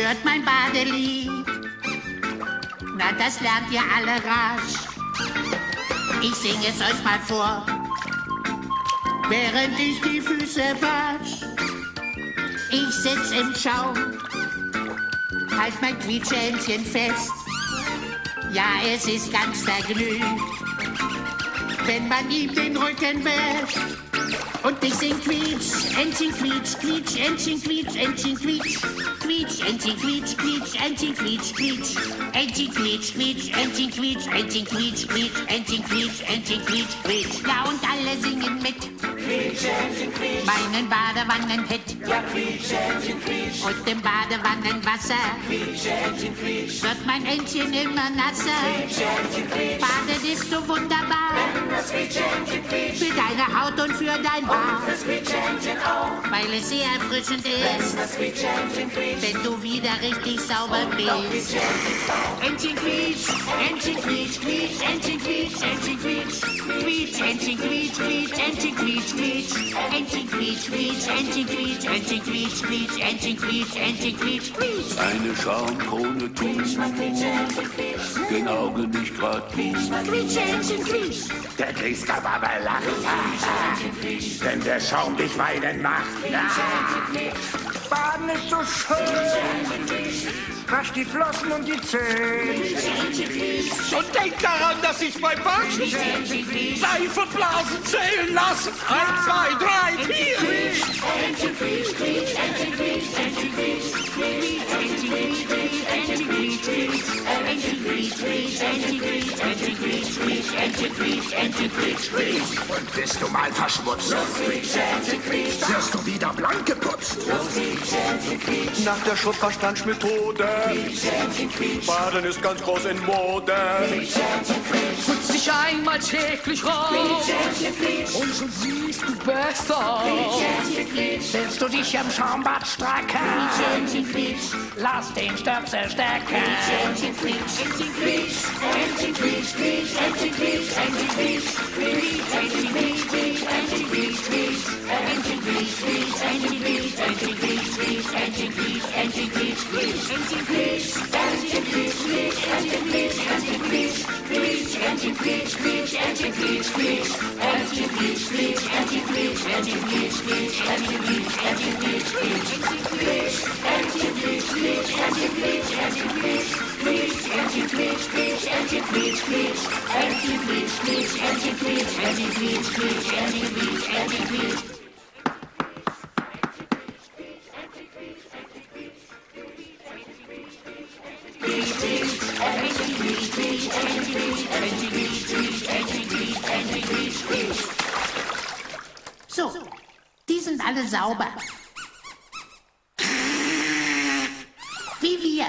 hört mein Badelied. Na, das lernt ihr alle rasch. Ich sing es euch mal vor, während ich die Füße wasch. Ich sitz im Schaum, halt mein Quietschhändchen fest. Ja, es ist ganz vergnügt, wenn man ihm den Rücken wäscht. Und ich sing Quietsch, Entchen quietsch, Quietsch, Entchen quietsch, Entchen quietsch, Quietsch, Entchen quietsch, Quietsch, Entchen quietsch, Quietsch, Entchen quietsch, Quietsch, Entchen quietsch, Entchen quietsch, Quietsch, Entchen quietsch, Entchen quietsch, Quietsch. Ja, und alle singen mit. Quietsch, Entchen quietsch. Meinen Badewannenhit. Ja, Quietsch, Entchen quietsch. Und im Badewannenwasser. Quietsch, Entchen quietsch. Wird mein Entchen immer nasser. Quietsch, Entchen quietsch. Baden ist so wunderbar. Wenn das Quietsch, Entchen quietsch. Für deine Haut und für dein Bart. Und das Quietsch, Entchen auch. Weil es sehr erfrischend ist. Wenn das Quietsch, Entchen quietsch. Wenn du wieder richtig sauber bist. Entchen quietsch, Entchen quietsch, Quietsch, Entchen quietsch, Entchen quietsch, Quietsch, Entchen quietsch, Quietsch, Entchen quietsch, Quietsch, Entchen quietsch, Quietsch, Entchen quietsch, Entchen quietsch, Quietsch, Entchen quietsch, Entchen quietsch, Quietsch. Eine Schaumkrone tut den Augen nicht grad Quietsch, Entchen quietsch. Der Grieskammer lacht, wenn der Schaum dich weinen macht. Baden ist so schön. Wasch die Flossen und die Zähne. Und denk daran, dass sich beim Waschen Seifenblasen zählen lassen. 1, 2, 3, 4. Entchen quietsch, Quietsch, Entchen quietsch, Entchen quietsch, Quietsch, Entchen quietsch, Quietsch, Entchen quietsch, Quietsch, Entchen quietsch, Quietsch, Entchen quietsch, Entchen quietsch, Quietsch, Entchen quietsch, Entchen quietsch, Quietsch. Und bist du mal verschmutzt, Quietsch, Entchen quietsch, wirst du wieder blank geputzt. Quietsch, Entchen quietsch, Nach der Schuttwaschplanschmethode. Baden ist ganz groß in Mode. Putz dich einmal täglich raus und schon siehst du besser. Willst du dich im Schaumbad stracken? Lass den Stöpsel stecken. Entchen quietsch, Entchen quietsch, Entchen quietsch, Quietsch, Entchen quietsch, Entchen quietsch, Quietsch, Entchen quietsch, Quietsch, Entchen quietsch, Quietsch, Entchen quietsch, Quietsch, Entchen quietsch, Entchen quietsch, Quietsch, Entchen quietsch, Entchen quietsch, Quietsch, Entchen quietsch, Entchen quietsch, Quietsch, Entchen quietsch, Entchen quietsch, Quietsch, Entchen quietsch, Quietsch, Entchen quietsch, Quietsch, Entchen quietsch, Quietsch, Entchen quietsch, Entchen quietsch, Quietsch, Entchen quietsch, Entchen quietsch, Quietsch, Entchen quietsch, Quietsch, Entchen quietsch, Entchen quietsch, Quietsch, Entchen quietsch, Quietsch, Entchen quietsch, Quietsch, Entchen quietsch, Quietsch, Entchen quietsch, Entchen quietsch, Quietsch, Entchen quietsch, Entchen quietsch. So, die sind alle sauber. Wie wir.